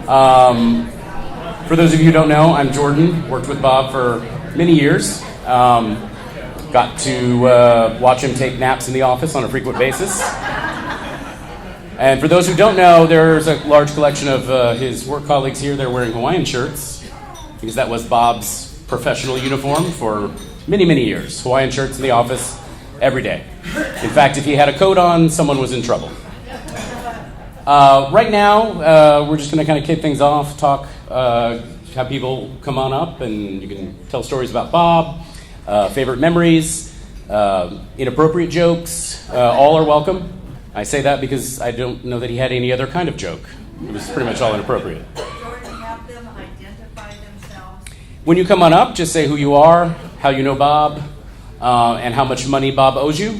For those of you who don't know, I'm Jordan. Worked with Bob for many years. Got to watch him take naps in the office on a frequent basis. And for those who don't know, there's a large collection of his work colleagues here. They're wearing Hawaiian shirts because that was Bob's professional uniform for many, many years. Hawaiian shirts in the office every day. In fact, if he had a coat on, someone was in trouble. Right now, we're just going to kind of kick things off, talk, have people come on up, and you can tell stories about Bob, favorite memories, inappropriate jokes. All are welcome. I say that because I don't know that he had any other kind of joke. It was pretty much all inappropriate. Jordan, have them identify themselves. When you come on up, just say who you are, how you know Bob, and how much money Bob owes you.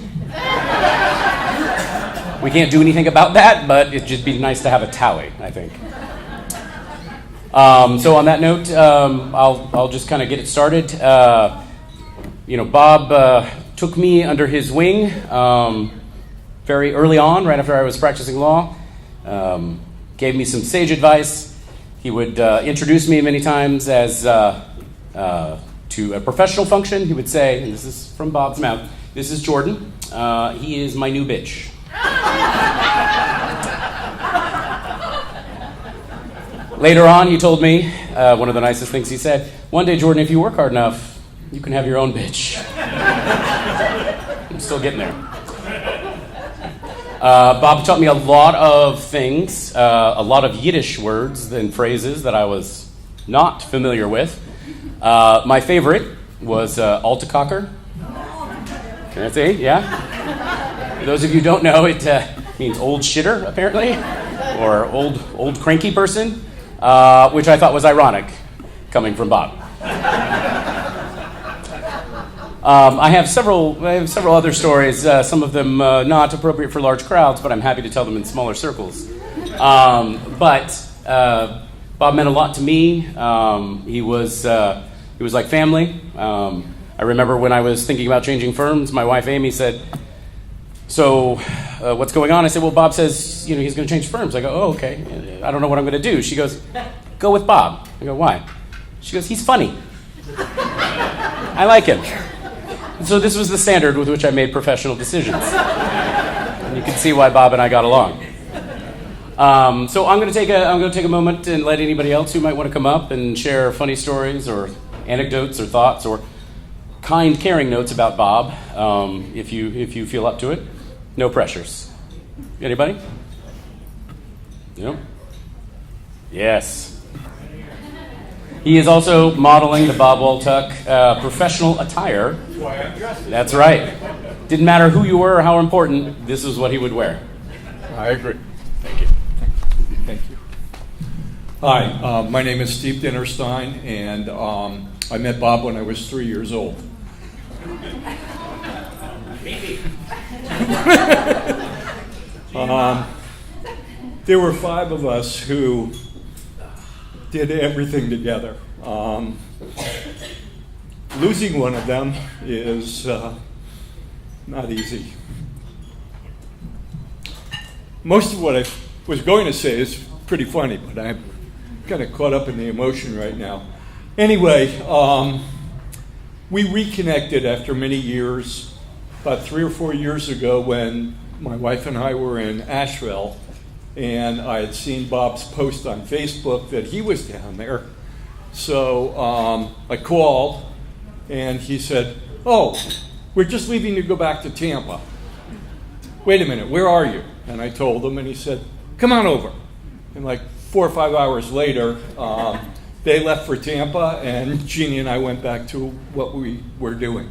We can't do anything about that, but it'd just be nice to have a tally, I think. So on that note, I'll just kind of get it started. Bob took me under his wing very early on, right after I was practicing law. Gave me some sage advice. He would introduce me many times as to a professional function. He would say, and this is from Bob's mouth, "This is Jordan. He is my new bitch." Later on, he told me, one of the nicest things he said, "One day, Jordan, if you work hard enough, you can have your own bitch." I'm still getting there. Bob taught me a lot of things, a lot of Yiddish words and phrases that I was not familiar with. My favorite was Altacocker. Can I say? Yeah? For those of you who don't know, it means old shitter, apparently, or old cranky person, which I thought was ironic, coming from Bob. I have several other stories, some of them not appropriate for large crowds, but I'm happy to tell them in smaller circles. But Bob meant a lot to me. He was like family. I remember when I was thinking about changing firms, my wife Amy said, "So what's going on?" I said, "Well, Bob says he's going to change firms." I go, "Oh, okay. I don't know what I'm going to do." She goes, "Go with Bob." I go, "Why?" She goes, "He's funny. I like him." So this was the standard with which I made professional decisions. And you can see why Bob and I got along. So I'm going to take a moment and let anybody else who might want to come up and share funny stories or anecdotes or thoughts or kind, caring notes about Bob, if you feel up to it. No pressures. Anybody? No? Yes. He is also modeling the Bob Waltuch professional attire. That's right. Didn't matter who you were or how important, this is what he would wear. I agree. Thank you. Thank you. Hi, my name is Steve Dinnerstein, and I met Bob when I was 3 years old. There were 5 of us who did everything together. Losing one of them is not easy. Most of what I was going to say is pretty funny, but I'm kind of caught up in the emotion right now. Anyway, we reconnected after many years, about 3 or 4 years ago when my wife and I were in Asheville, and I had seen Bob's post on Facebook that he was down there. So I called, and he said, "Oh, we're just leaving to go back to Tampa." "Wait a minute, where are you?" And I told him, and he said, "Come on over." And like 4 or 5 hours later, they left for Tampa, and Jeannie and I went back to what we were doing.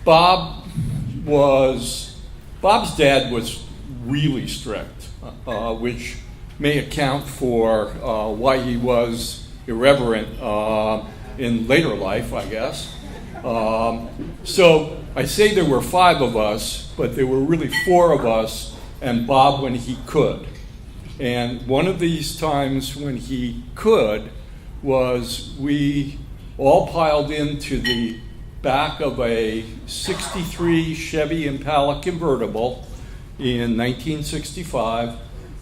Bob's dad was really strict, which may account for why he was irreverent in later life, I guess. So I say there were 5 of us, but there were really 4 of us, and Bob when he could. And one of these times when he could was we all piled into the back of a 63 Chevy Impala convertible in 1965,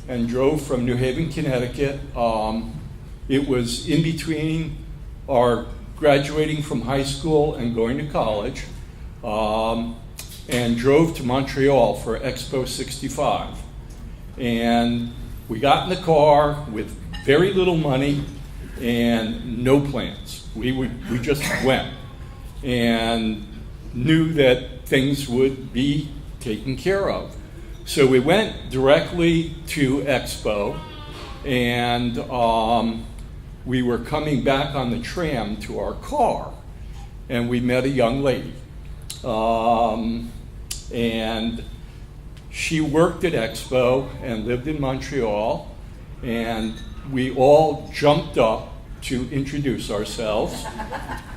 and drove from New Haven, Connecticut. It was in between our graduating from high school and going to college, and drove to Montreal for Expo 65. And we got in the car with very little money and no plans. We just went and knew that things would be taken care of. So we went directly to Expo, and we were coming back on the tram to our car, and we met a young lady. And she worked at Expo and lived in Montreal, and we all jumped up to introduce ourselves.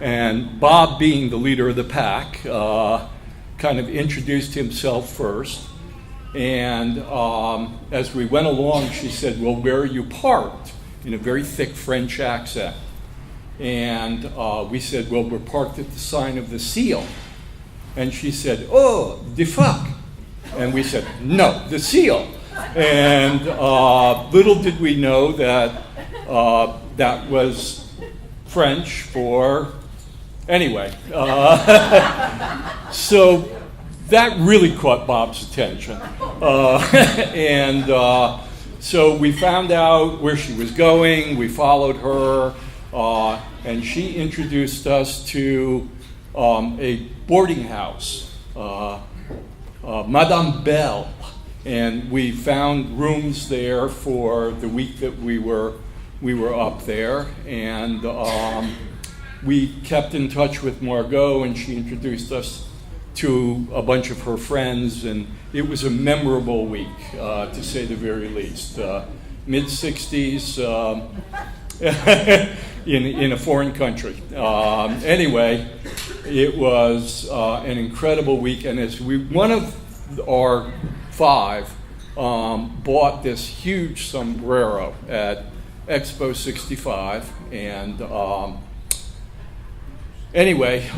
And Bob, being the leader of the pack, kind of introduced himself first. And as we went along, she said, "Well, where are you parked?" in a very thick French accent. And we said, "Well, we're parked at the sign of the Seal." And she said, "Oh, the fuck." And we said, "No, the Seal." And little did we know that that was French for, anyway. So that really caught Bob's attention. So we found out where she was going, we followed her, and she introduced us to a boarding house, Madame Belle, and we found rooms there for the week that we were up there, and we kept in touch with Margot, and she introduced us to a bunch of her friends, and it was a memorable week, to say the very least. Mid-60s in a foreign country. Anyway, it was an incredible week, and as one of our five bought this huge sombrero at Expo 65, and anyway,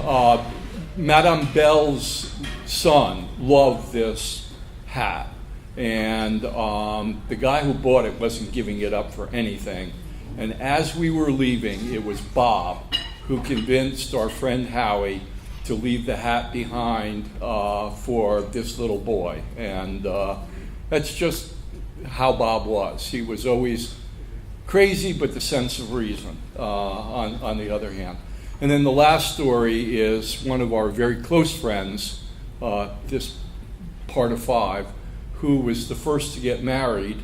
Madame Belle's son loved this hat, and the guy who bought it wasn't giving it up for anything. And as we were leaving, it was Bob who convinced our friend Howie to leave the hat behind for this little boy. And that's just how Bob was. He was always crazy, but the sense of reason on the other hand. And then the last story is one of our very close friends, this part of five, who was the first to get married.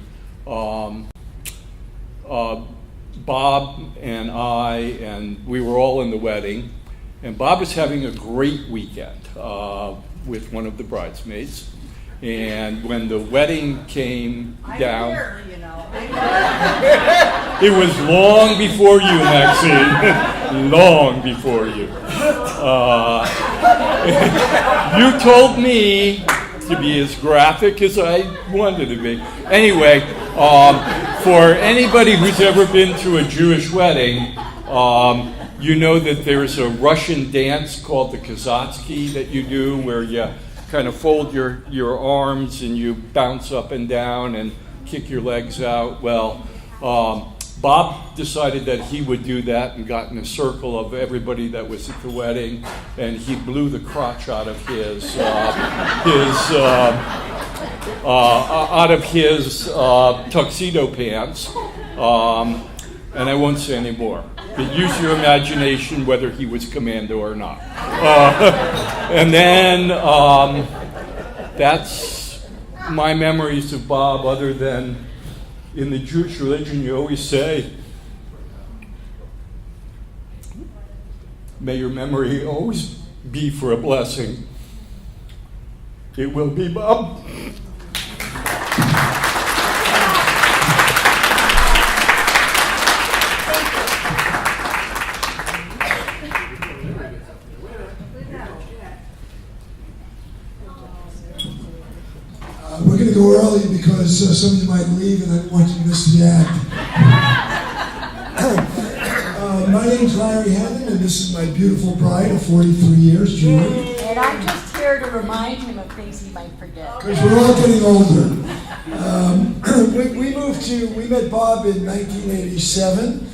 Bob and I, and we were all in the wedding, and Bob was having a great weekend with one of the bridesmaids. And when the wedding came down, Here, you know. it was long before you, Maxine. Long before you. You told me to be as graphic as I wanted to be. Anyway, for anybody who's ever been to a Jewish wedding, you know that there's a Russian dance called the Kazatsky that you do, where you kind of fold your arms and you bounce up and down and kick your legs out. Well, Bob decided that he would do that and got in a circle of everybody that was at the wedding, and he blew the crotch out of his tuxedo pants. And I won't say any more. But use your imagination whether he was commando or not. And then that's my memories of Bob, other than in the Jewish religion you always say, may your memory always be for a blessing. It will be, Bob. We're going to go early because some of you might leave and I don't want you to miss the act. My name's Larry Hannon, and this is my beautiful bride of 43 years, Julie. And I'm just here to remind him of things he might forget. Because we're all getting older. We met Bob in 1987.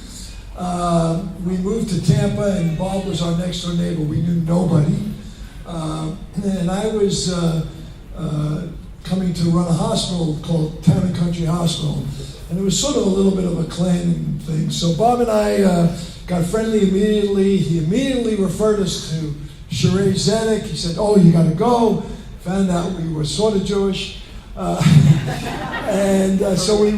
We moved to Tampa, and Bob was our next door neighbor. We knew nobody. And I was coming to run a hospital called Town and Country Hospital. And it was sort of a little bit of a clan thing. So Bob and I got friendly immediately. He immediately referred us to Sheree Zedek. He said, "Oh, you got to go." Found out we were sort of Jewish. So we...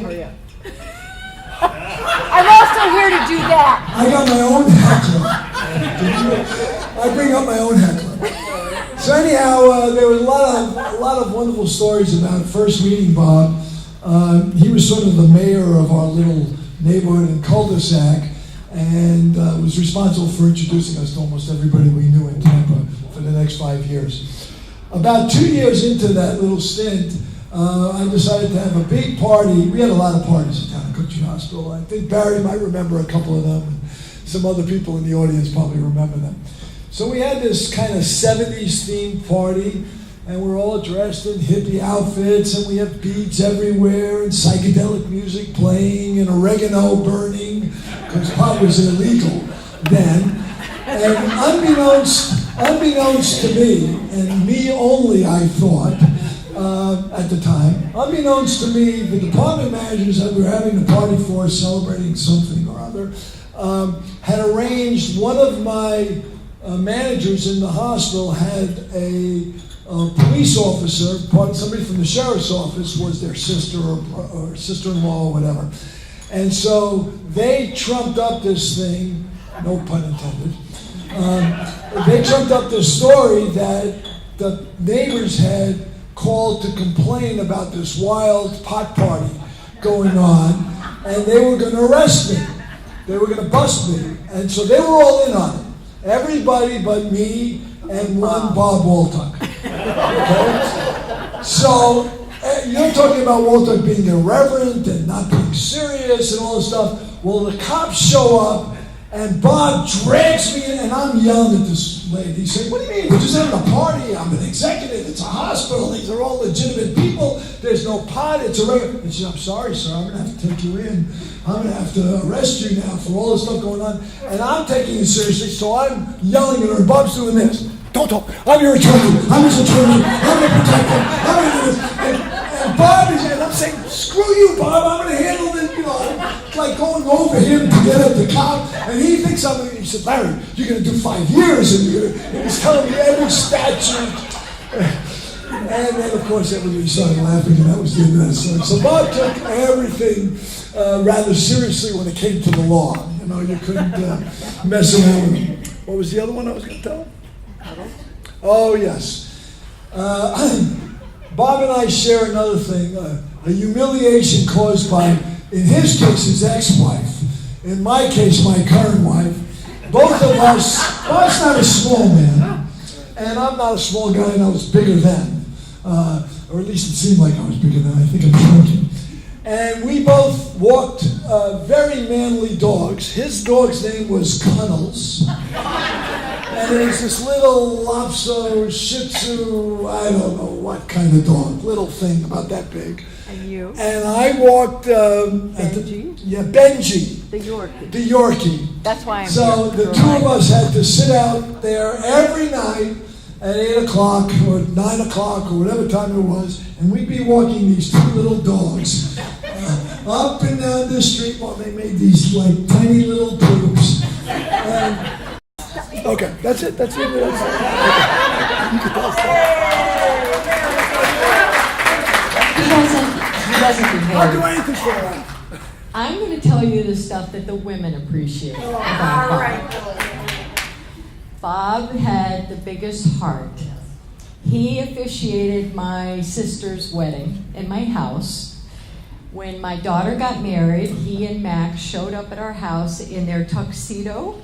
I'm also here to do that. I got my own heckler. I bring up my own heckler. So anyhow, there was a lot of wonderful stories about first meeting Bob. He was sort of the mayor of our little neighborhood in cul-de-sac, and was responsible for introducing us to almost everybody we knew in Tampa for the next 5 years. About 2 years into that little stint, I decided to have a big party. We had a lot of parties at Town and Country Hospital. I think Barry might remember a couple of them, and some other people in the audience probably remember them. So we had this kind of 70s themed party, and we're all dressed in hippie outfits, and we have beads everywhere, and psychedelic music playing, and oregano burning, because pot was illegal then. And unbeknownst to me, and me only, I thought, at the time, unbeknownst to me, the department managers that we were having a party for, celebrating something or other, had arranged, one of my managers in the hospital had a police officer, somebody from the sheriff's office was their sister or sister-in-law or whatever. And so they trumped up this thing, no pun intended, they trumped up this story that the neighbors had called to complain about this wild pot party going on, and they were going to arrest me. They were going to bust me. And so they were all in on it. Everybody but me and one Bob Waltuch. Okay? So, you're talking about Waltuch being irreverent and not being serious and all this stuff. Well, the cops show up, and Bob drags me in, and I'm yelling at this lady. He's saying, "What do you mean? We're just having a party. I'm an executive. It's a hospital. These are all legitimate people. There's no pot. It's a regular..." And she said, "I'm sorry, sir. I'm going to have to take you in. I'm going to have to arrest you now for all this stuff going on." And I'm taking it seriously, so I'm yelling at her, and Bob's doing this. "Don't talk. I'm your attorney. I'm his attorney. I'm going to protect him. I'm going to do this." And Bob is, and I'm saying, "Screw you, Bob. I'm going to handle this." You know, like going over him to get at the cop, and he thinks something. He said, "Larry, you're going to do 5 years," and he's telling me every statute. And then, of course, everybody started laughing, and that was the end of that story. So Bob took everything rather seriously when it came to the law. You know, you couldn't mess around with him. What was the other one I was going to tell? Oh, yes. Bob and I share another thing, a humiliation caused by, in his case, his ex-wife. In my case, my current wife. Both of us, Bob's not a small man, and I'm not a small guy, and I was bigger then. Or at least it seemed like I was bigger then. I think I'm shrinking. And we both walked very manly dogs. His dog's name was Cuddles. And it was this little Lhasa, Shih Tzu, I don't know what kind of dog, little thing about that big. And you? And I walked... Benji? Benji. The Yorkie. The Yorkie. That's why I'm So here. the two of us had to sit out there every night at 8 o'clock or 9 o'clock or whatever time it was, and we'd be walking these two little dogs up and down the street while they made these like tiny little poops. Okay, that's it. That's it. He doesn't I'll do behave. anything for that. I'm going to tell you the stuff that the women appreciate about All Bob. right, Phyllis. Bob had the biggest heart. He officiated my sister's wedding in my house. When my daughter got married, he and Max showed up at our house in their tuxedos,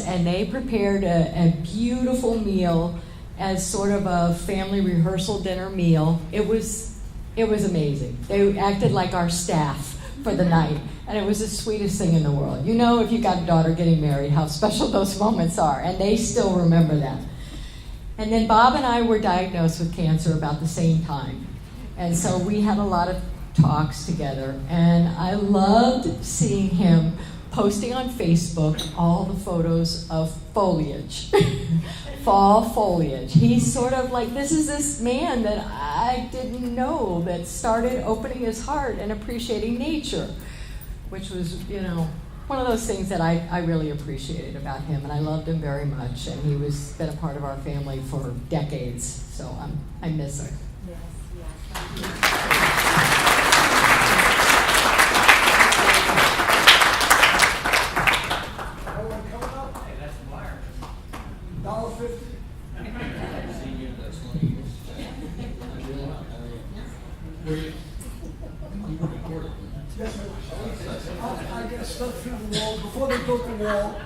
and they prepared a beautiful meal as sort of a family rehearsal dinner meal. It was amazing. They acted like our staff for the night, and it was the sweetest thing in the world. You know, if you got a daughter getting married, how special those moments are, and they still remember that. And then Bob and I were diagnosed with cancer about the same time. And so we had a lot of talks together, and I loved seeing him posting on Facebook all the photos of foliage, fall foliage. He's sort of like, this is this man that I didn't know that started opening his heart and appreciating nature, which was, one of those things that I really appreciated about him, and I loved him very much, and he was been a part of our family for decades, so I miss him. I got stuck through the wall before they built the wall.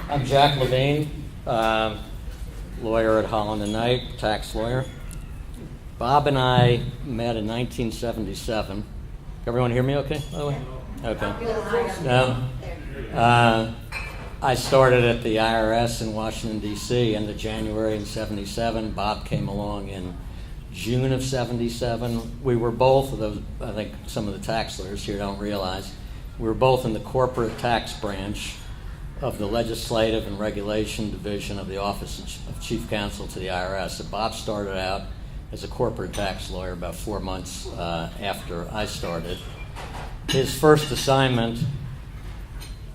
I'm Jack Levine, lawyer at Holland and Knight, tax lawyer. Bob and I met in 1977. Everyone hear me okay, by the way? Okay. No? I started at the IRS in Washington, D.C. end of January in 77. Bob came along in June of 77. We were both of those, I think some of the tax lawyers here don't realize, we were both in the corporate tax branch of the Legislative and Regulation Division of the Office of Chief Counsel to the IRS. So Bob started out as a corporate tax lawyer about 4 months after I started. His first assignment,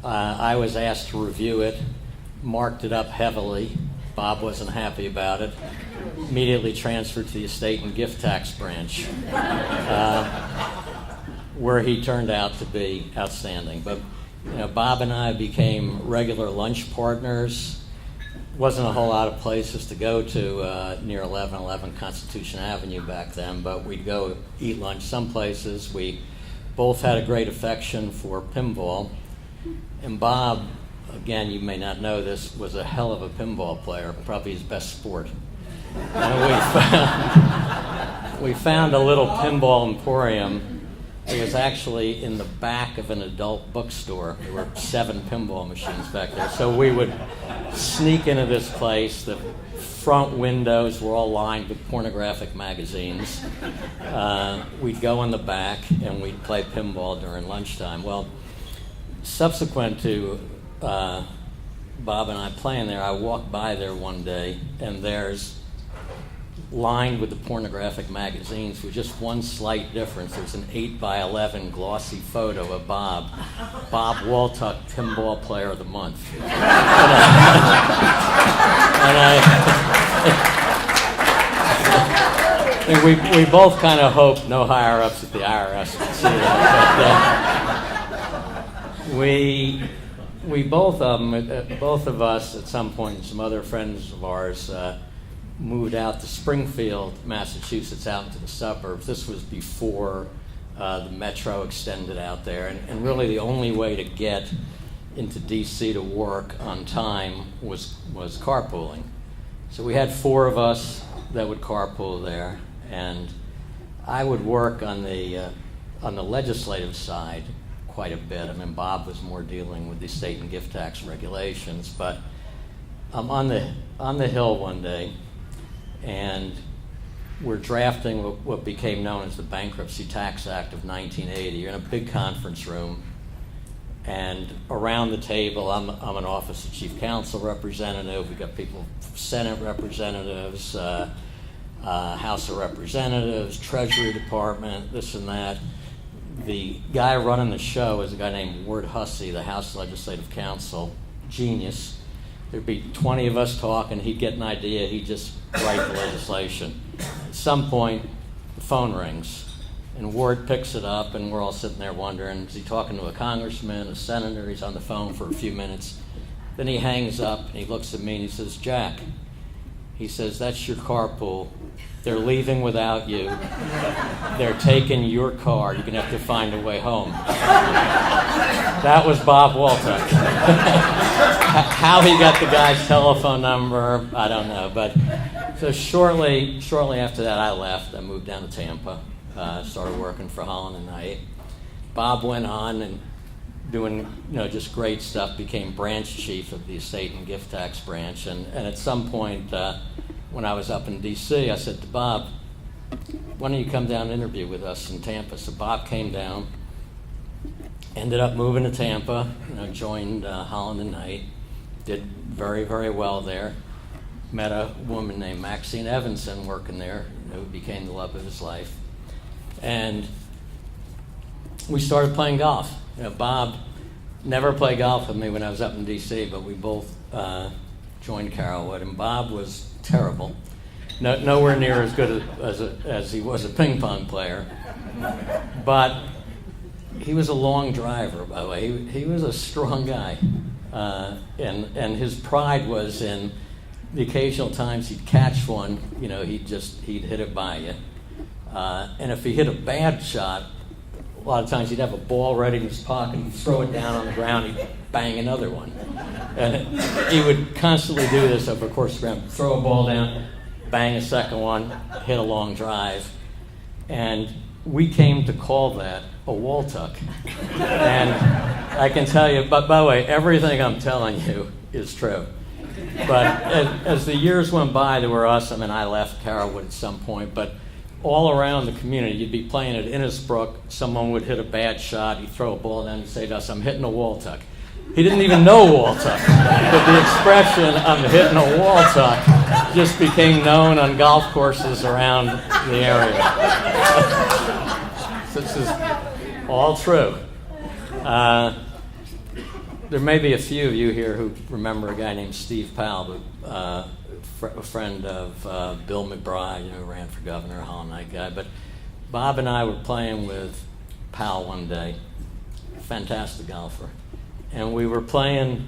I was asked to review it, marked it up heavily. Bob wasn't happy about it. Immediately transferred to the estate and gift tax branch, where he turned out to be outstanding. But Bob and I became regular lunch partners. Wasn't a whole lot of places to go to near 1111 Constitution Avenue back then, but we'd go eat lunch some places. We both had a great affection for pinball. And Bob, again, you may not know this, was a hell of a pinball player, probably his best sport. And we found a little pinball emporium. It was actually in the back of an adult bookstore. There were 7 pinball machines back there. So we would sneak into this place. The front windows were all lined with pornographic magazines. We'd go in the back and we'd play pinball during lunchtime. Well, subsequent to Bob and I playing there, I walked by there one day, and there's lined with the pornographic magazines with just one slight difference. There's an 8x11 glossy photo of Bob Waltuch, Pinball Player of the Month. And we both kind of hoped no higher-ups at the IRS would see that. But, we both of us at some point, and some other friends of ours, moved out to Springfield, Massachusetts, out into the suburbs. This was before the metro extended out there, and really the only way to get into D.C. to work on time was carpooling. So we had 4 of us that would carpool there, and I would work on the legislative side quite a bit. I mean, Bob was more dealing with the state and gift tax regulations, but I'm on the Hill one day, and we're drafting what became known as the Bankruptcy Tax Act of 1980. You're in a big conference room, and around the table, I'm an Office of Chief Counsel representative. We've got people, Senate representatives, House of Representatives, Treasury Department, this and that. The guy running the show is a guy named Ward Hussey, the House Legislative Counsel, genius. There'd be 20 of us talking, he'd get an idea, he'd just write the legislation. At some point, the phone rings, and Ward picks it up, and we're all sitting there wondering, is he talking to a congressman, a senator? He's on the phone for a few minutes. Then he hangs up, and he looks at me, and he says, Jack, he says, that's your carpool. They're leaving without you. They're taking your car. You're going to have to find a way home. That was Bob Waltuch. How he got the guy's telephone number, I don't know. But so shortly after that, I left. I moved down to Tampa, started working for Holland and Knight. Bob went on and doing just great stuff, became branch chief of the estate and gift tax branch. And at some point when I was up in D.C., I said to Bob, why don't you come down and interview with us in Tampa? So Bob came down, ended up moving to Tampa, joined Holland and Knight, did very, very well there. Met a woman named Maxine Evanson working there, who became the love of his life. And we started playing golf. Bob never played golf with me when I was up in D.C., but we both joined Carrollwood, and Bob was terrible. Nowhere near as good as he was a ping pong player. But he was a long driver, by the way. He was a strong guy. And his pride was in the occasional times he'd catch one, he'd hit it by you. And if he hit a bad shot, a lot of times he'd have a ball ready in his pocket, he'd throw it down on the ground, he'd bang another one. And he would constantly do this over the course of the round. Throw a ball down, bang a second one, hit a long drive. And we came to call that a Waltuch. And I can tell you, but by the way, everything I'm telling you is true. But as the years went by, there were us, I left Carrollwood at some point, but all around the community, you'd be playing at Innisbrook, someone would hit a bad shot, he'd throw a ball down and say to us, I'm hitting a Waltuch. He didn't even know Waltuch, but the expression, I'm hitting a Waltuch, just became known on golf courses around the area. This is all true. There may be a few of you here who remember a guy named Steve Powell, a friend of Bill McBride, who ran for governor, Holland Knight guy. But Bob and I were playing with Powell one day, fantastic golfer. And we were playing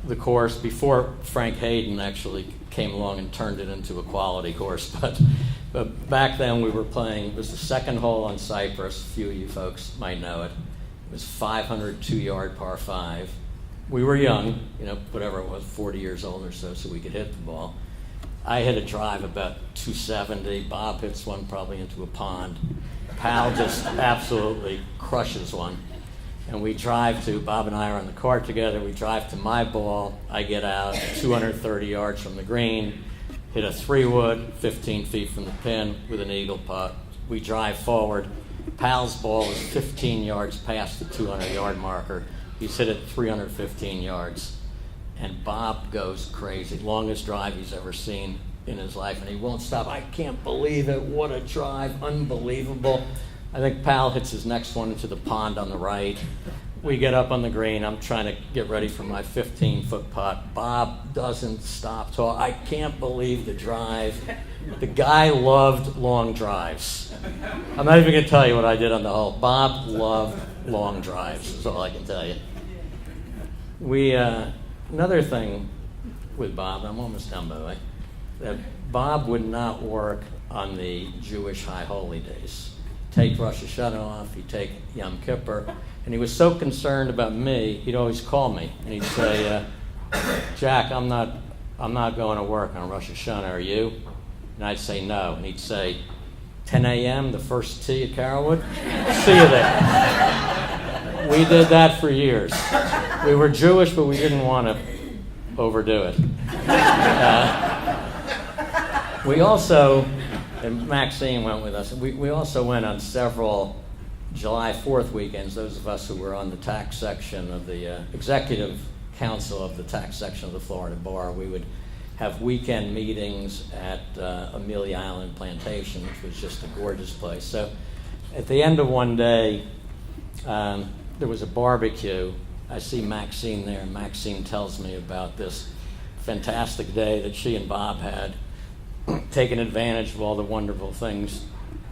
the course before Frank Hayden actually came along and turned it into a quality course. But back then we were playing, it was the second hole on Cypress, a few of you folks might know it. It was 502-yard par 5. We were young, whatever it was, 40 years old or so we could hit the ball. I hit a drive about 270. Bob hits one probably into a pond. Powell just absolutely crushes one. And Bob and I are on the cart together, we drive to my ball, I get out 230 yards from the green, hit a 3-wood, 15 feet from the pin with an eagle putt. We drive forward. Powell's ball is 15 yards past the 200-yard marker. He's hit it 315 yards. And Bob goes crazy. Longest drive he's ever seen in his life, and he won't stop. I can't believe it. What a drive. Unbelievable. I think Powell hits his next one into the pond on the right. We get up on the green. I'm trying to get ready for my 15-foot putt. Bob doesn't stop talking. I can't believe the drive. The guy loved long drives. I'm not even going to tell you what I did on the hole. Bob loved long drives, is all I can tell you. Another thing with Bob, I'm almost done by the way, that Bob would not work on the Jewish high holy days. Take Rosh Hashanah off, he'd take Yom Kippur, and he was so concerned about me, he'd always call me, and he'd say, Jack, I'm not going to work on Rosh Hashanah, are you? And I'd say no, and he'd say, 10 a.m., the first tee at Carrollwood, see you there. We did that for years. We were Jewish, but we didn't want to overdo it. We also, and Maxine went with us, we also went on several July 4th weekends, those of us who were on the tax section of the executive council of the tax section of the Florida Bar. We would have weekend meetings at Amelia Island Plantation, which was just a gorgeous place. So at the end of one day, there was a barbecue. I see Maxine there, and Maxine tells me about this fantastic day that she and Bob had, taking advantage of all the wonderful things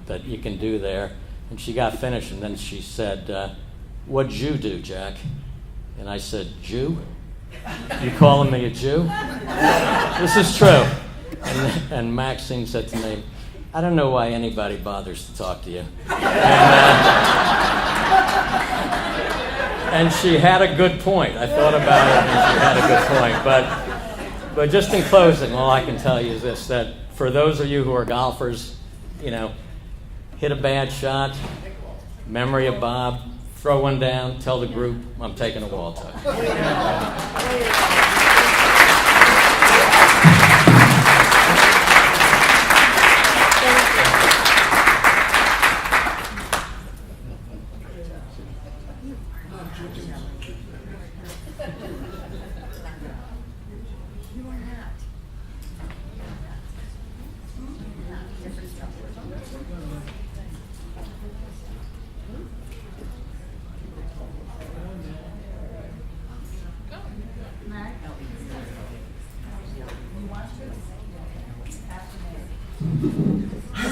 that you can do there. And she got finished, and then she said, what'd you do, Jack? And I said, Jew? You calling me a Jew? This is true. And Maxine said to me, I don't know why anybody bothers to talk to you. And she had a good point. I thought about it, and she had a good point. But just in closing, all I can tell you is this, that for those of you who are golfers, hit a bad shot, memory of Bob, throw one down, tell the group I'm taking a Waltuch.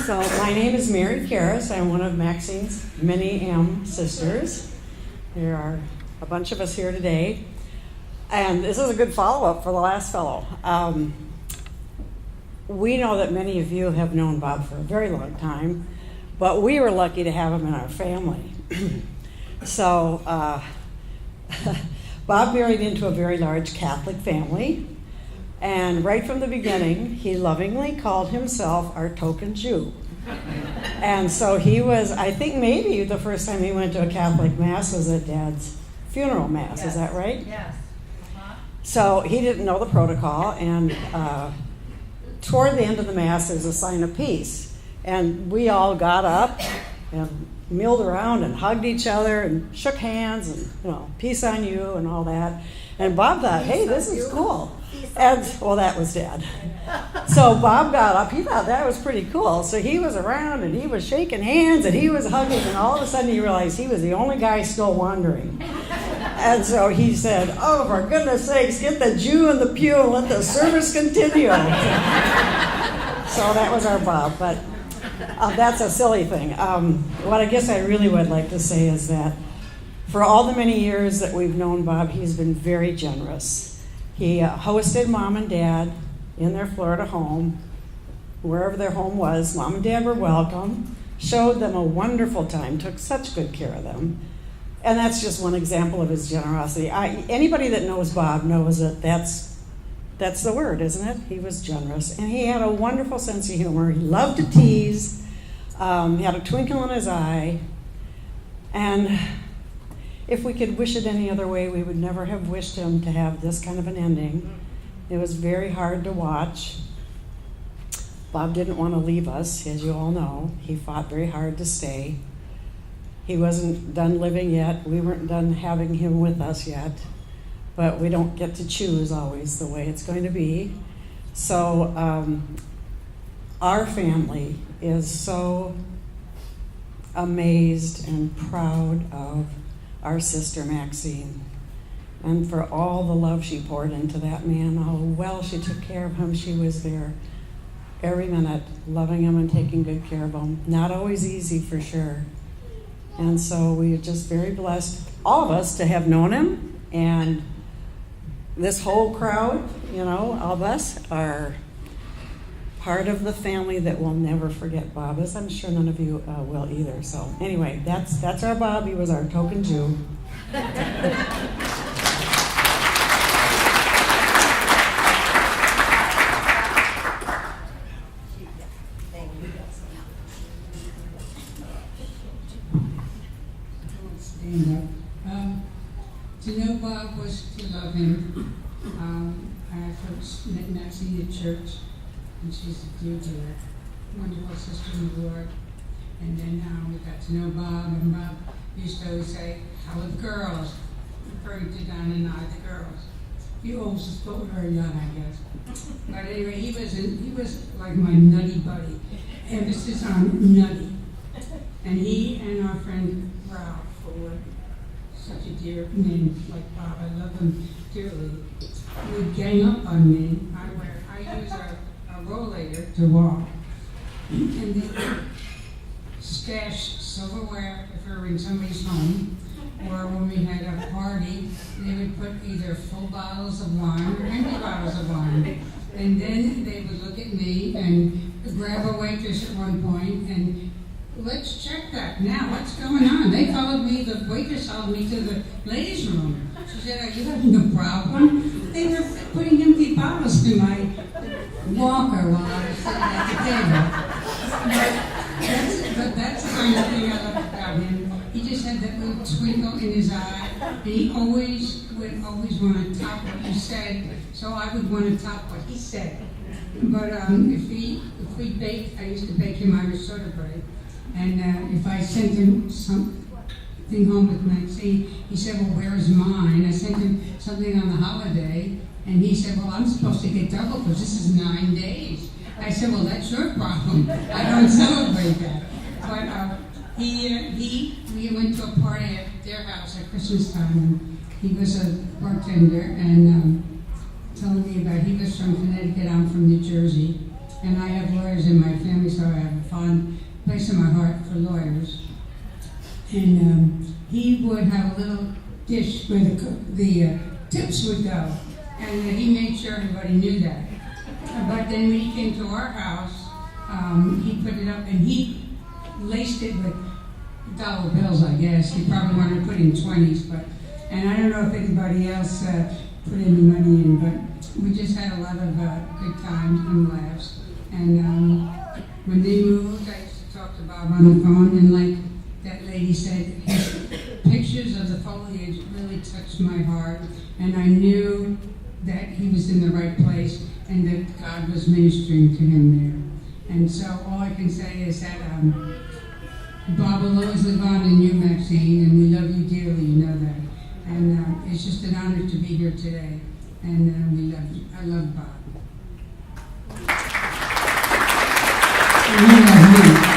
So my name is Mary Karras. I'm one of Maxine's many M sisters. There are a bunch of us here today. And this is a good follow-up for the last fellow. We know that many of you have known Bob for a very long time, but we were lucky to have him in our family. So Bob married into a very large Catholic family. And right from the beginning, he lovingly called himself our token Jew. And so he was, I think maybe the first time he went to a Catholic Mass was at Dad's funeral Mass, Yes. Is that right? Yes. So he didn't know the protocol, and toward the end of the Mass, there's a sign of peace. And we all got up and milled around and hugged each other and shook hands and, peace on you and all that. And Bob thought, hey, this is cool. And, well, that was Dad. So Bob got up. He thought that was pretty cool. So he was around and he was shaking hands and he was hugging. And all of a sudden he realized he was the only guy still wandering. And so he said, oh, for goodness sakes, get the Jew in the pew and let the service continue. So that was our Bob. But that's a silly thing. What I guess I really would like to say is that for all the many years that we've known Bob, he's been very generous. He hosted Mom and Dad in their Florida home, wherever their home was. Mom and Dad were welcome, showed them a wonderful time, took such good care of them. And that's just one example of his generosity. Anybody that knows Bob knows that that's the word, isn't it? He was generous. And he had a wonderful sense of humor. He loved to tease. He had a twinkle in his eye. And if we could wish it any other way, we would never have wished him to have this kind of an ending. It was very hard to watch. Bob didn't want to leave us, as you all know. He fought very hard to stay. He wasn't done living yet. We weren't done having him with us yet. But we don't get to choose always the way it's going to be. So our family is so amazed and proud of our sister Maxine, and for all the love she poured into that man, how well she took care of him. She was there every minute, loving him and taking good care of him. Not always easy, for sure. And so we're just very blessed, all of us, to have known him. And this whole crowd, all of us, are part of the family that will never forget Bob, as I'm sure none of you will either. So anyway, that's our Bob. He was our token Jew. To know Bob was to love him. I first met Maxine at church, and she's a dear, dear, wonderful sister in the Lord. And then we got to know Bob, and Bob used to always say, how are the girls? Referring to Don and I, the girls. He always was still very young, I guess. But anyway, he was like my nutty buddy. Emphasis on nutty. And he and our friend Ralph, who were such a dear name like Bob, I love them dearly, would gang up on me. I use a rollator to walk. And they would stash silverware if we were in somebody's home, or when we had a party, they would put either full bottles of wine or empty bottles of wine. And then they would look at me and grab a waitress at one point and, let's check that. Now, what's going on? They followed me, the waitress followed me to the ladies' room. She said, are you having a problem? They were putting empty bottles in my walker while I was sitting at the table. But that's the kind of thing I love about him. he just had that little twinkle in his eye, and he always would always want to top what you said, so I would want to top what he said. But if we baked, I used to bake him Irish soda bread, and if I sent him something home with Maxine, he said, well, where's mine? I sent him something on the holiday, and he said, well, I'm supposed to get double because this is 9 days. I said, well, that's your problem. I don't celebrate that. But we went to a party at their house at Christmas time, and he was a bartender, and telling me about, he was from Connecticut, I'm from New Jersey, and I have lawyers in my family, so I have a fond place in my heart for lawyers. And he would have a little dish where the tips would go, and he made sure everybody knew that. But then when he came to our house, he put it up and he laced it with dollar bills, I guess. He probably wanted to put in 20s, and I don't know if anybody else put any money in, but we just had a lot of good times and laughs. And when they moved, I used to talk to Bob on the phone, and like that lady said, his pictures of the foliage really touched my heart, and I knew that he was in the right place and that God was ministering to him there. And so all I can say is that Bob will always live on in you, Maxine, and we love you dearly, you know that. And it's just an honor to be here today, and we love you. I love Bob. And he loves me.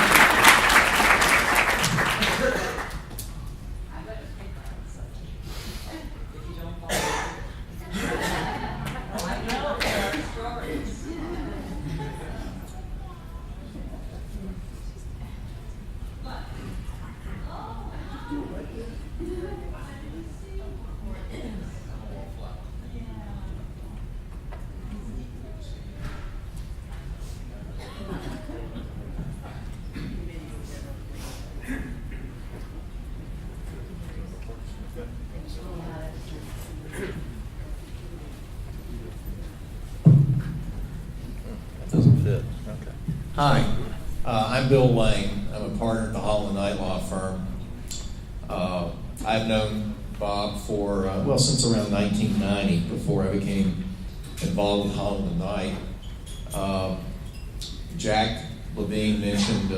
Doesn't fit. Okay. Hi, I'm Bill Lane. I'm a partner at the Holland Knight Law Firm. I've known Bob for, since around 1990, before I became involved with Holland Knight. Jack Levine mentioned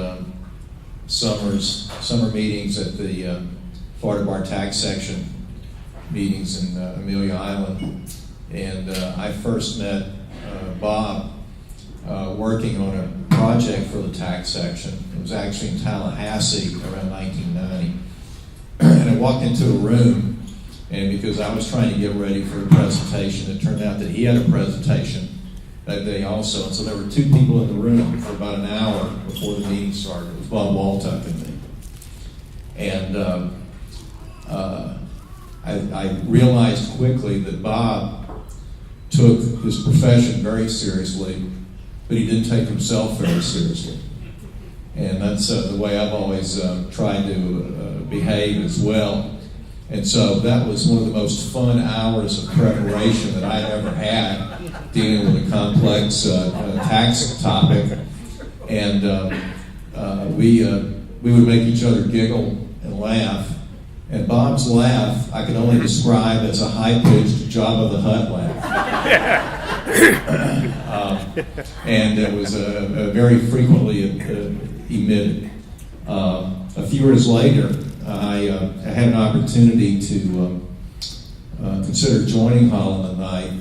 summer meetings at the Florida Bar Tax Section meetings in Amelia Island. And I first met Bob working on a project for the tax section. It was actually in Tallahassee around 1990. And I walked into a room, and because I was trying to get ready for a presentation, it turned out that he had a presentation that day also. And so there were two people in the room for about an hour before the meeting started. It was Bob Waltuch and me. And I realized quickly that Bob took his profession very seriously, but he didn't take himself very seriously. And that's the way I've always tried to behave as well. And so that was one of the most fun hours of preparation that I ever had, dealing with a complex tax topic. And we would make each other giggle and laugh. And Bob's laugh I can only describe as a high-pitched Jabba the Hutt laugh. And it was very frequently emitted. A few years later, I had an opportunity to consider joining Holland Knight.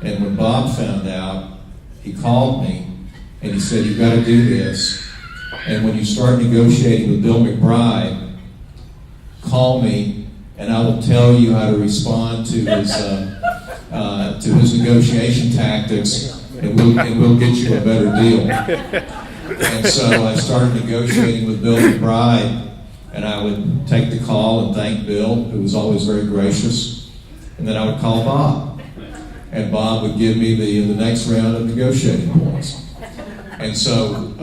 And when Bob found out, he called me and he said, "You've got to do this. And when you start negotiating with Bill McBride, call me and I will tell you how to respond to his negotiation tactics, and we'll get you a better deal." And so I started negotiating with Bill McBride, and I would take the call and thank Bill, who was always very gracious, and then I would call Bob, and Bob would give me the next round of negotiating points. And so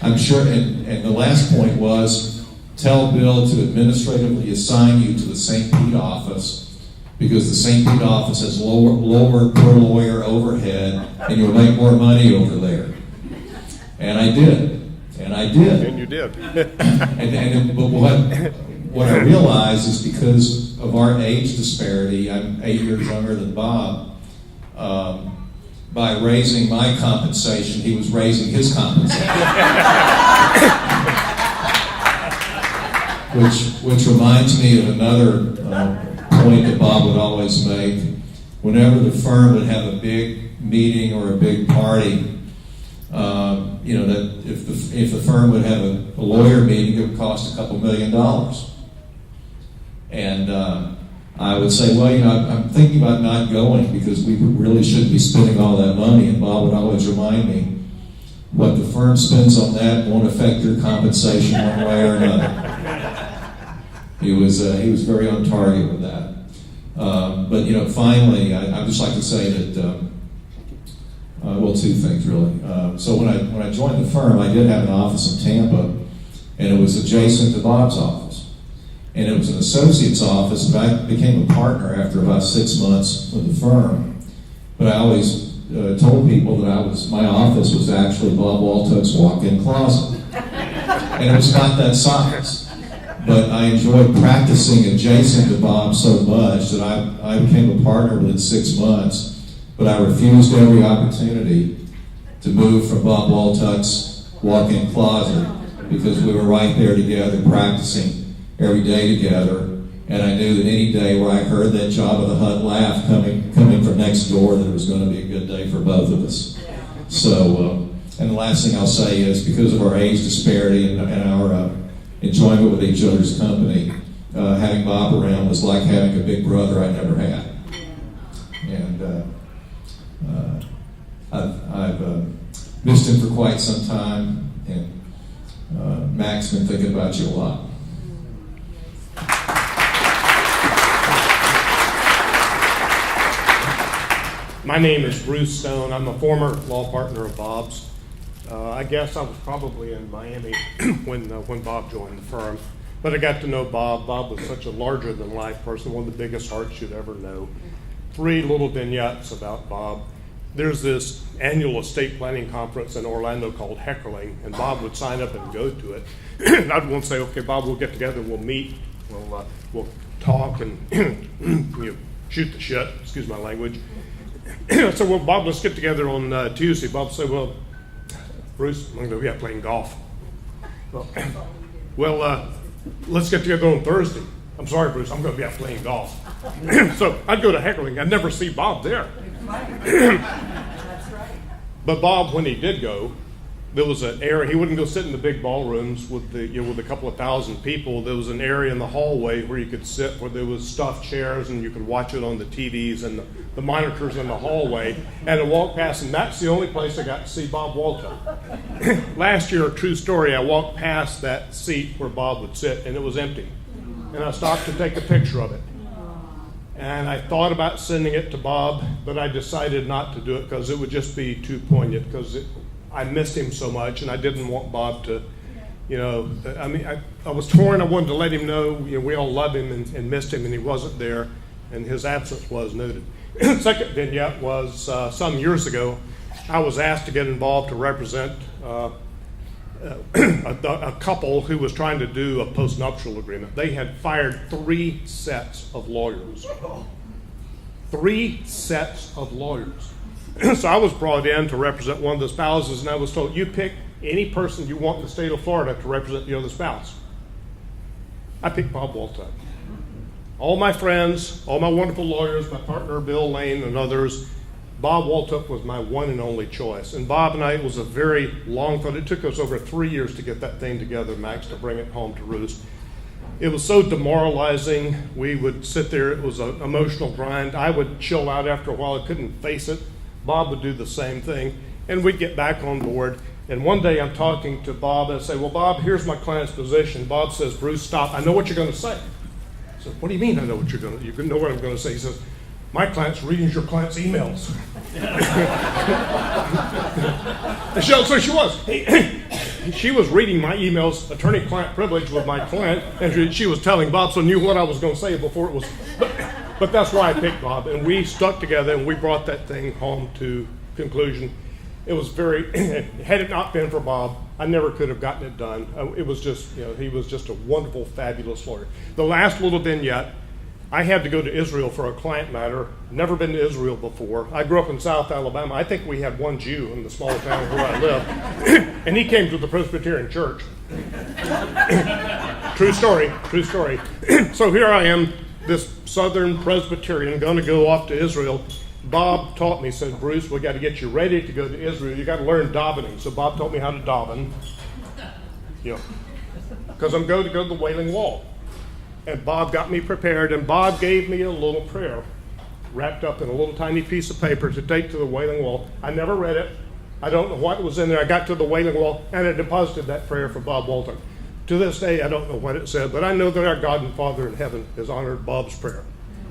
I'm sure, and the last point was, tell Bill to administratively assign you to the St. Pete office, because the St. Pete office has lower per lawyer overhead, and you'll make more money over there. And I did. And And I did. And you did. But what I realized is because of our age disparity, I'm 8 years younger than Bob, by raising my compensation, he was raising his compensation. which reminds me of another point that Bob would always make. Whenever the firm would have a big meeting or a big party, that if the firm would have a lawyer meeting, it would cost a couple $1 million. And I would say, well, I'm thinking about not going because we really shouldn't be spending all that money. And Bob would always remind me, what the firm spends on that won't affect your compensation one way or another. He was very on target with that. But finally, I'd just like to say that, two things really. So when I joined the firm, I did have an office in Tampa, and it was adjacent to Bob's office. And it was an associate's office, but I became a partner after about 6 months with the firm. But I always told people that my office was actually Bob Waltuch's walk-in closet. And it was not that size. But I enjoyed practicing adjacent to Bob so much that I became a partner within 6 months. But I refused every opportunity to move from Bob Waltuch's walk-in closet because we were right there together practicing every day together. And I knew that any day where I heard that Jabba the Hutt laugh coming from next door, that it was going to be a good day for both of us. So, and the last thing I'll say is because of our age disparity and our enjoyment with each other's company, having Bob around was like having a big brother I never had. And I've missed him for quite some time, and Mac's been thinking about you a lot. My name is Bruce Stone. I'm a former law partner of Bob's. I guess I was probably in Miami when Bob joined the firm. But I got to know Bob. Bob was such a larger-than-life person, one of the biggest hearts you'd ever know. 3 little vignettes about Bob. There's this annual estate planning conference in Orlando called Heckling, and Bob would sign up and go to it. I'd want to say, okay, Bob, we'll get together, we'll meet, we'll talk and shoot the shit, excuse my language. I said, well, Bob, let's get together on Tuesday. Bob said, well, Bruce, I'm going to go playing golf. Well, let's get together on Thursday. I'm sorry, Bruce, I'm going to be out playing golf. So I'd go to Heckling. I'd never see Bob there. That's right. But Bob, when he did go, there was an area. He wouldn't go sit in the big ballrooms with with a couple of thousand people. There was an area in the hallway where you could sit, where there was stuffed chairs, and you could watch it on the TVs and the monitors in the hallway. And I walked past, and that's the only place I got to see Bob Waltuch. Last year, a true story, I walked past that seat where Bob would sit, and it was empty. And I stopped to take a picture of it. And I thought about sending it to Bob, but I decided not to do it because it would just be too poignant, because I missed him so much, and I didn't want Bob to, I was torn. I wanted to let him know, we all love him and missed him, and he wasn't there, and his absence was noted. Second vignette was some years ago, I was asked to get involved to represent a couple who was trying to do a postnuptial agreement. They had fired 3 sets of lawyers. 3 sets of lawyers. So I was brought in to represent one of the spouses, and I was told, you pick any person you want in the state of Florida to represent the other spouse. I picked Bob Waltuch. All my friends, all my wonderful lawyers, my partner Bill Lane and others, Bob Waltuch was my one and only choice. And Bob and I, it was a very long thought. It took us over 3 years to get that thing together, Max, to bring it home to roost. It was so demoralizing. We would sit there. It was an emotional grind. I would chill out after a while. I couldn't face it. Bob would do the same thing. And we'd get back on board. And one day I'm talking to Bob, and I say, well, Bob, here's my client's position. Bob says, Bruce, stop. I know what you're going to say. I said, what do you mean I know what you're going to? You know what I'm going to say? He says, my client's reading your client's emails. So she was. She was reading my emails, attorney-client privilege with my client, and she was telling Bob, so knew what I was going to say before it was. But that's why I picked Bob, and we stuck together, and we brought that thing home to conclusion. it was very, had it not been for Bob, I never could have gotten it done. It was just, he was just a wonderful, fabulous lawyer. The last little vignette, I had to go to Israel for a client matter. Never been to Israel before. I grew up in South Alabama. I think we had one Jew in the small town where I lived, and he came to the Presbyterian Church. True story, true story. So here I am, this Southern Presbyterian, going to go off to Israel. Bob taught me, said, Bruce, we got to get you ready to go to Israel. You got to learn davening. So Bob taught me how to daven, because I'm going to go to the Wailing Wall. And Bob got me prepared, and Bob gave me a little prayer wrapped up in a little tiny piece of paper to take to the Wailing Wall. I never read it. I don't know what was in there. I got to the Wailing Wall, and I deposited that prayer for Bob Waltuch. To this day, I don't know what it said, but I know that our God and Father in heaven has honored Bob's prayer.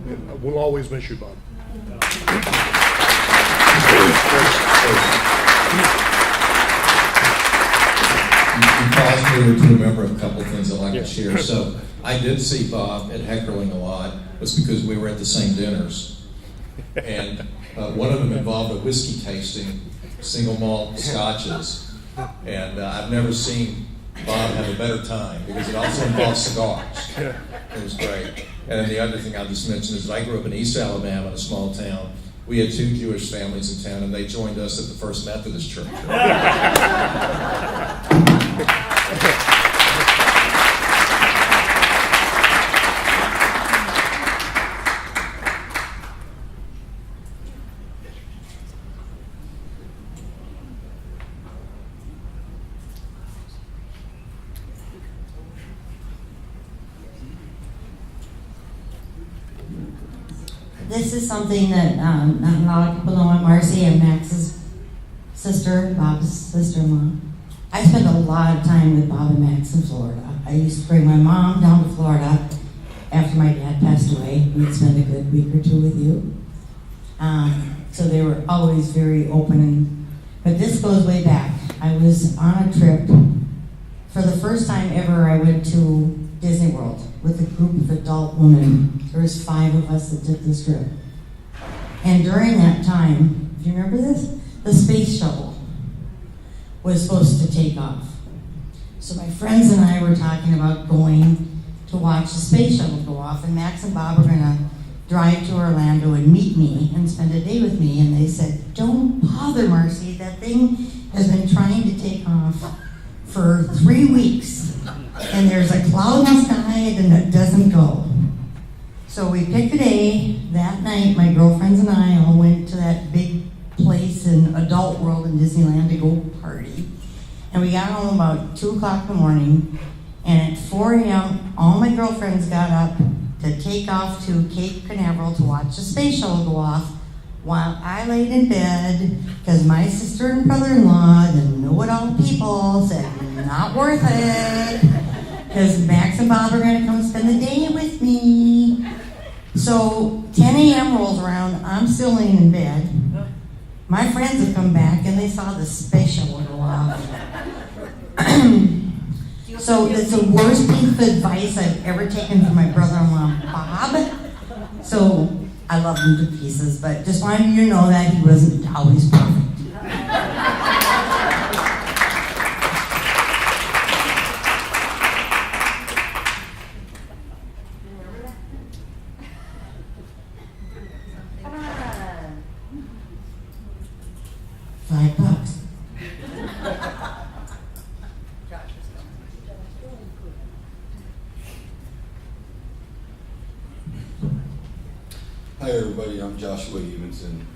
And we'll always miss you, Bob. You caused me to remember a couple of things I'd like to share. So I did see Bob at Hecklerling a lot. It's because we were at the same dinners. And one of them involved a whiskey tasting, single malt scotches. And I've never seen Bob have a better time because it also involves cigars. It was great. And then the other thing I'll just mention is that I grew up in East Alabama, in a small town. We had 2 Jewish families in town, and they joined us at the First Methodist Church. This is something that not a lot of people know. I'm Marcy. I'm Max's sister, Bob's sister-in-law. I spent a lot of time with Bob and Max in Florida. I used to bring my mom down to Florida after my dad passed away. We'd spend a good week or 2 with you. So they were always very open. But this goes way back. I was on a trip. For the first time ever, I went to Disney World with a group of adult women. There was 5 of us that did this trip. And during that time, do you remember this? The space shuttle was supposed to take off. So my friends and I were talking about going to watch the space shuttle go off, and Max and Bob were going to drive to Orlando and meet me and spend a day with me. And they said, "Don't bother, Marcy. That thing has been trying to take off for 3 weeks. And there's a cloud in the sky and it doesn't go." So we picked a day. That night, my girlfriends and I all went to that big place in Adult World in Disneyland to go party. And we got home about 2 o'clock in the morning. And at 4 a.m., all my girlfriends got up to take off to Cape Canaveral to watch the space shuttle go off, while I laid in bed because my sister and brother-in-law, the know-it-all people, said, "Not worth it," because Max and Bob are going to come spend the day with me. So 10 a.m. rolls around, I'm still laying in bed. My friends have come back and they saw the space shuttle go off. So it's the worst piece of advice I've ever taken from my brother-in-law, Bob. So I love him to pieces, but just wanted you to know that he wasn't always perfect. $5. Hi everybody, I'm Joshua Evenson.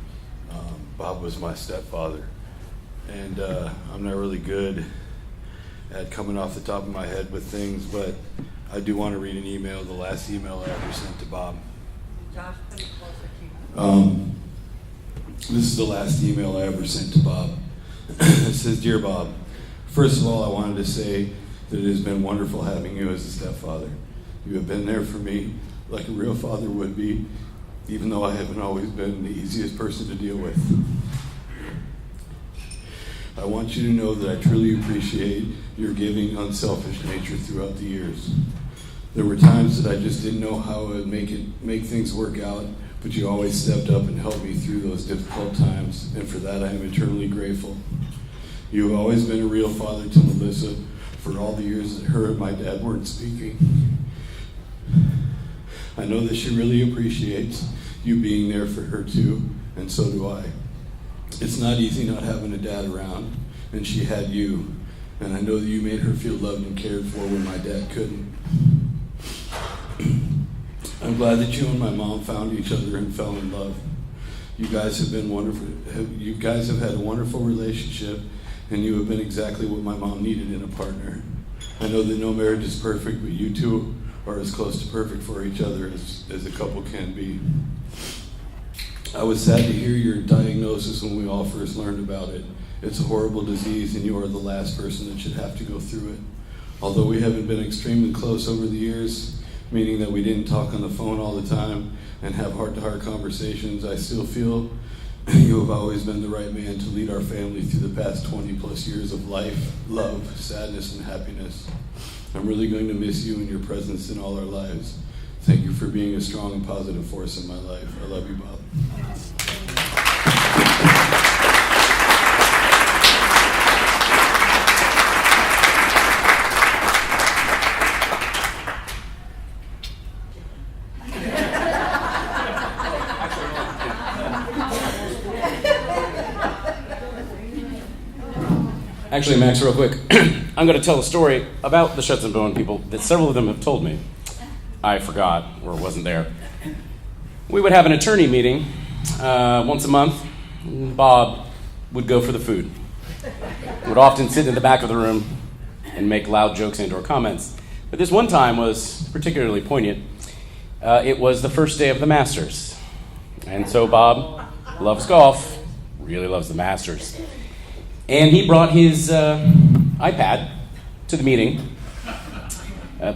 Bob was my stepfather, and I'm not really good at coming off the top of my head with things, but I do want to read an email, the last email I ever sent to Bob. Josh, put it closer to you. This is the last email I ever sent to Bob. It says, "Dear Bob, first of all, I wanted to say that it has been wonderful having you as a stepfather. You have been there for me like a real father would be, even though I haven't always been the easiest person to deal with. I want you to know that I truly appreciate your giving, unselfish nature throughout the years. There were times that I just didn't know how I would make things work out but you always stepped up and helped me through those difficult times, and for that I am eternally grateful. You have always been a real father to Melissa for all the years that her and my dad weren't speaking. I know that she really appreciates you being there for her too, and so do I. It's not easy not having a dad around, and she had you, and I know that you made her feel loved and cared for when my dad couldn't. I'm glad that you and my mom found each other and fell in love. You guys have been wonderful. You guys have had a wonderful relationship, and you have been exactly what my mom needed in a partner. I know that no marriage is perfect, but you two are as close to perfect for each other as a couple can be. I was sad to hear your diagnosis when we all first learned about it. It's a horrible disease, and you are the last person that should have to go through it. Although we haven't been extremely close over the years, meaning that we didn't talk on the phone all the time and have heart-to-heart conversations, I still feel you have always been the right man to lead our family through the past 20 plus years of life, love, sadness, and happiness. I'm really going to miss you and your presence in all our lives. Thank you for being a strong and positive force in my life. I love you, Bob. Actually, Max, real quick, I'm going to tell a story about the Schuts and Bowen people that several of them have told me. I forgot or wasn't there. We would have an attorney meeting once a month. Bob would go for the food. Would often sit in the back of the room and make loud jokes and/or comments. But this one time was particularly poignant. It was the first day of the Masters. And so Bob loves golf, really loves the Masters. And he brought his iPad to the meeting.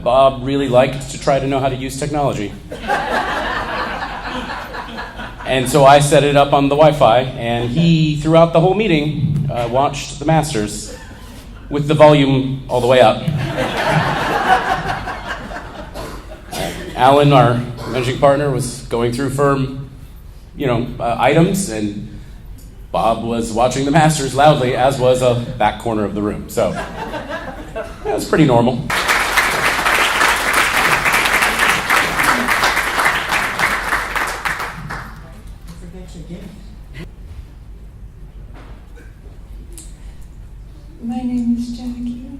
Bob really liked to try to know how to use technology. And so I set it up on the Wi-Fi, and he, throughout the whole meeting, watched the Masters with the volume all the way up. Alan, our managing partner, was going through firm, items, and Bob was watching the Masters loudly, as was a back corner of the room. So that was pretty normal. My name is Jackie.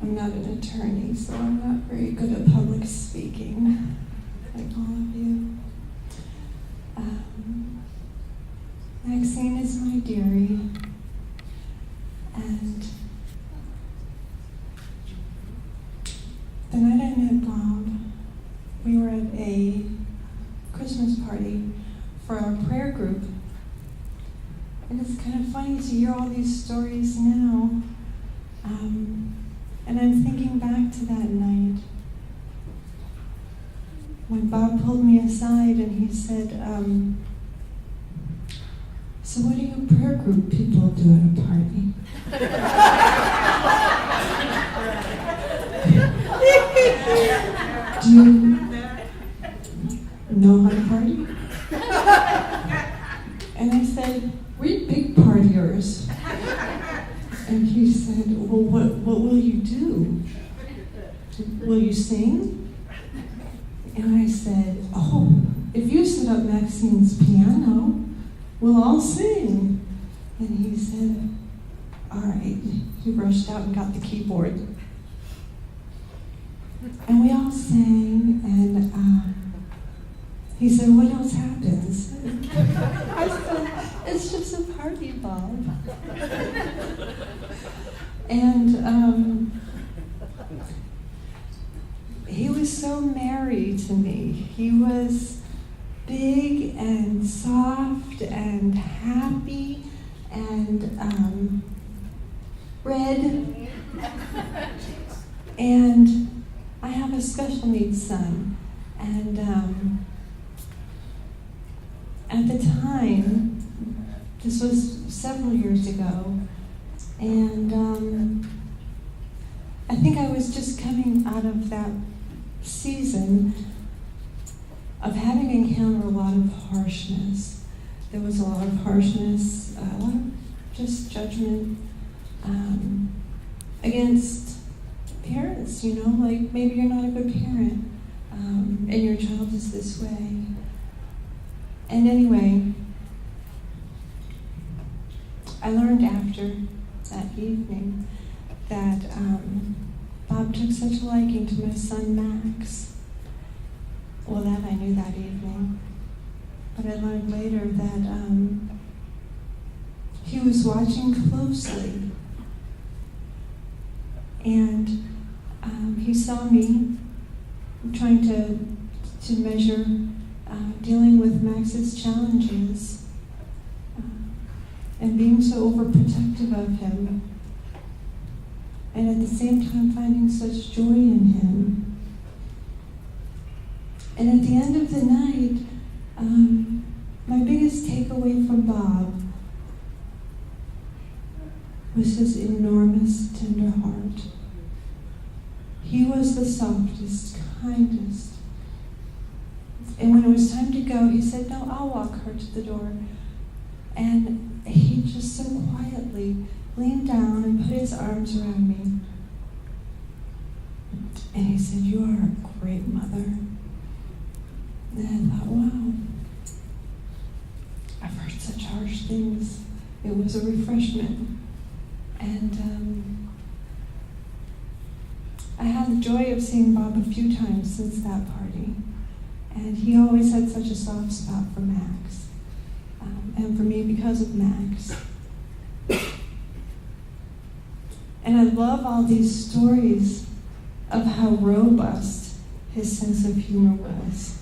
I'm not an attorney, so I'm not very good at public speaking, like all of you. Maxine is my dearie, and the night I met Bob, we were at a Christmas party for our prayer group. And it's kind of funny to hear all these stories now. And I'm thinking back to that night when Bob pulled me aside and he said, so what do you prayer group people do at a party? Do you know how to party? And I said, we're big partiers. And he said, well, what will you do? Will you sing? And I said, oh, if you set up Maxine's piano, we'll all sing. And he said, all right. He rushed out and got the keyboard. And we all sang, and he said, what else happens? I said, it's just a party, Bob. And he was so married to me. He was big and soft and happy and red. And I have a special needs son. And at the time, this was several years ago, and I think I was just coming out of that season of having encountered a lot of harshness. There was a lot of harshness, a lot of just judgment against parents, you know, like maybe you're not a good parent and your child is this way. And anyway, I learned after that evening that Bob took such a liking to my son Max. Well, that I knew that evening. But I learned later that he was watching closely. And he saw me trying to measure dealing with Max's challenges and being so overprotective of him, and at the same time finding such joy in him. And at the end of the night, my biggest takeaway from Bob was his enormous tender heart. He was the softest, kindest. And when it was time to go, he said, "No, I'll walk her to the door." And he just so quietly leaned down and put his arms around me. And he said, "You are a great mother." And I thought, wow, I've heard such harsh things. It was a refreshment. And I had the joy of seeing Bob a few times since that party. And he always had such a soft spot for Max. And for me because of Max. And I love all these stories of how robust his sense of humor was.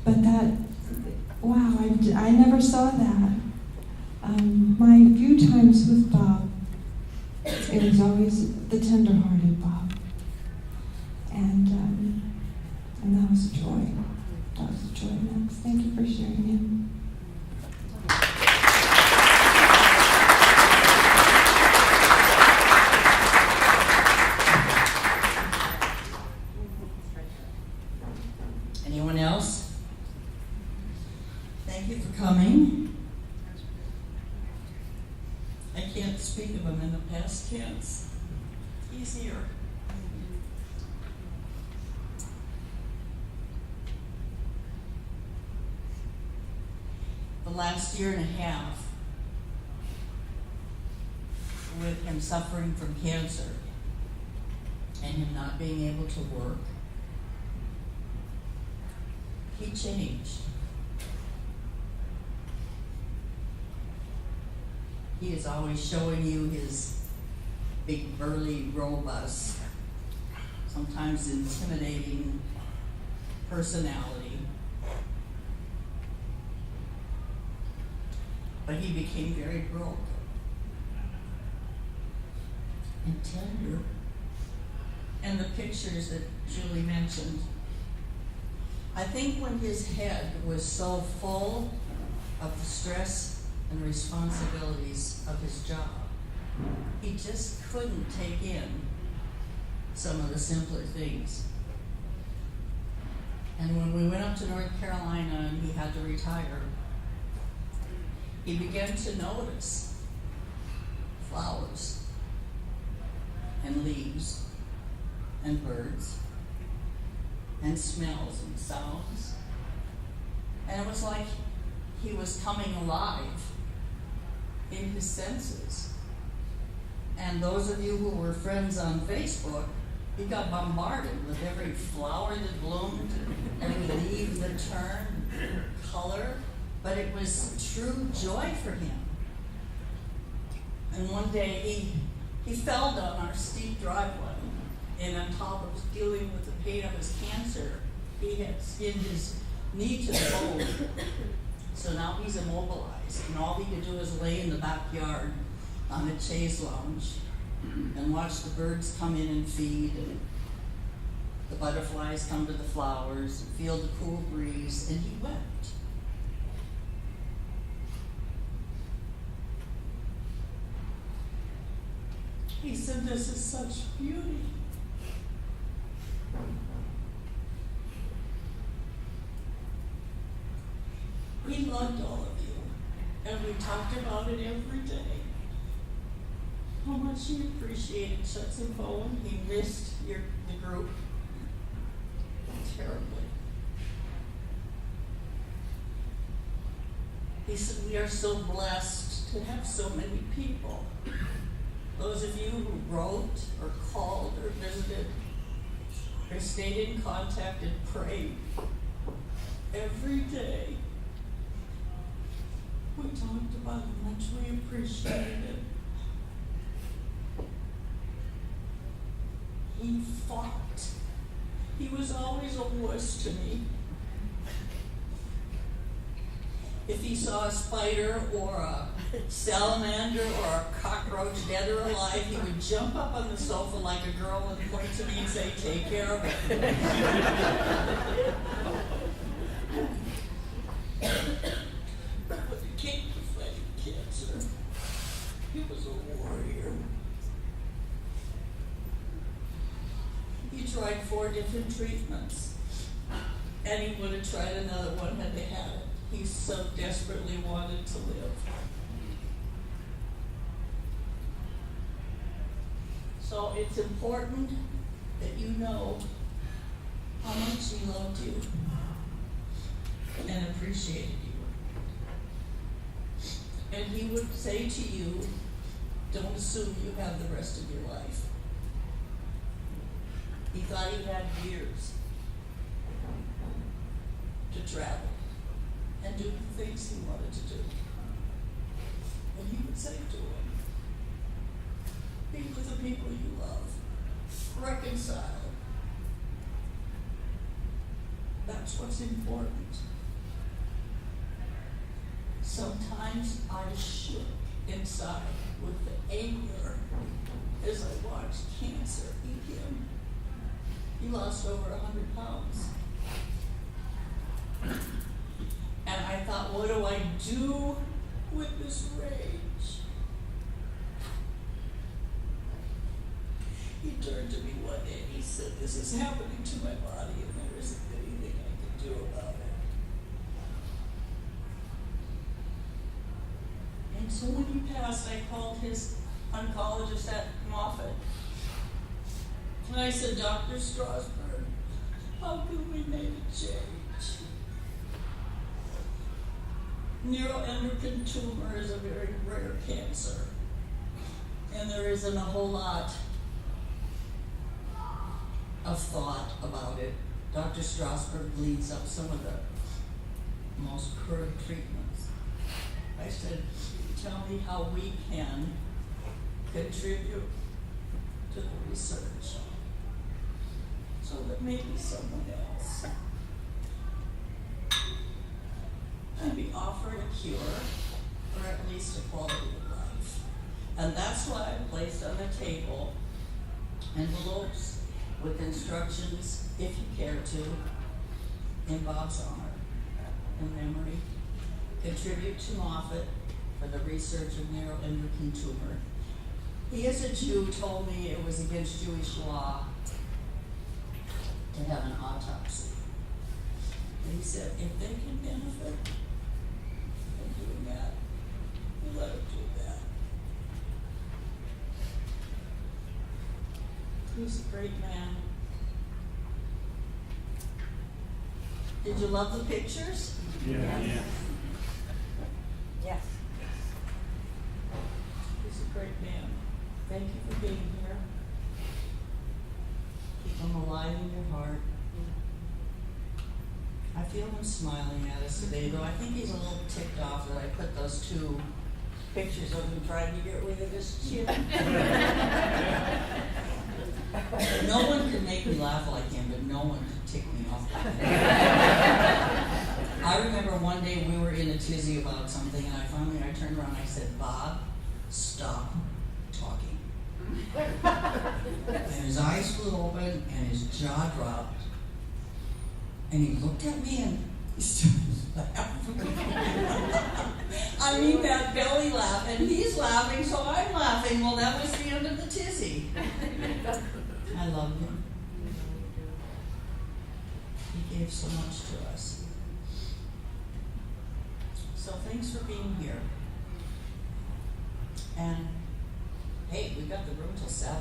But that, wow, I never saw that. My few times with Bob, it was always the tender-hearted Bob. And that was a joy. That was a joy, Max. Thank you for sharing him. Anyone else? Thank you for coming. I can't speak of them in the past tense. Easier. The last year and a half, with him suffering from cancer and him not being able to work, he changed. He is always showing you his big, burly, robust, sometimes intimidating personality. But he became very broken and tender. And the pictures that Julie mentioned, I think when his head was so full of the stress and responsibilities of his job, he just couldn't take in some of the simpler things. And when we went up to North Carolina and he had to retire, he began to notice flowers and leaves and birds and smells and sounds. And it was like he was coming alive in his senses. And those of you who were friends on Facebook, he got bombarded with every flower that bloomed, every leaf that turned, color. But it was true joy for him. And one day he fell down our steep driveway, and on top of dealing with the pain of his cancer, he had skinned his knee to the bone. So now he's immobilized, and all he could do is lay in the backyard on a chaise lounge and watch the birds come in and feed, and the butterflies come to the flowers, and feel the cool breeze, and he wept. He said, this is such beauty. He loved all of you, and we talked about it every day. How much he appreciated Chuck's and Bowen. He missed the group terribly. He said, we are so blessed to have so many people. Those of you who wrote or called or visited or stayed in contact and prayed every day. We talked about how much we appreciated it. He fought. He was always a wuss to me. If he saw a spider or a salamander or a cockroach, dead or alive, he would jump up on the sofa like a girl and point to me and say, take care of it. When it came to fighting cancer, he was a warrior. He tried 4 different treatments, and he would have tried another one had they had it. He so desperately wanted to live. So it's important that you know how much he loved you and appreciated you. And he would say to you, don't assume you have the rest of your life. He thought he had years to travel and do the things he wanted to do. And he would say to him, be with the people you love. Reconcile. That's what's important. Sometimes I shook inside with the anger as I watched cancer eat him. He lost over 100 pounds. And I thought, what do I do with this rage? He turned to me one day and he said, this is happening to my body and there isn't anything I can do about it. And so when he passed, I called his oncologist at Moffitt. And I said, Dr. Strasberg, how can we make a change? Neuroendocrine tumor is a very rare cancer, and there isn't a whole lot of thought about it. Dr. Strasberg leads up some of the most current treatments. I said, tell me how we can contribute to the research so that maybe someone else can be offered a cure or at least a quality of life. And that's why I placed on the table envelopes with instructions, if you care to, in Bob's honor and memory. Contribute to Moffitt for the research of neuroendocrine tumor. He, as a Jew, told me it was against Jewish law to have an autopsy. And he said, if they can benefit from doing that, we'll let them do that. He's a great man. Did you love the pictures? Yeah. Yes. He's a great man. Thank you for being here. Keep him alive in your heart. I feel him smiling at us today, though I think he's a little ticked off that I put those 2 pictures of him trying to get rid of his chin. No one could make me laugh like him, but no one could tick me off like him. I remember one day we were in a tizzy about something, and I turned around and I said, Bob, stop talking. And his eyes flew open and his jaw dropped. And he looked at me and he started laughing. I mean, that belly laugh, and he's laughing, so I'm laughing. Well, that was the end of the tizzy. love him. He gave so much to us. So thanks for being here. And hey, we got the room till 7.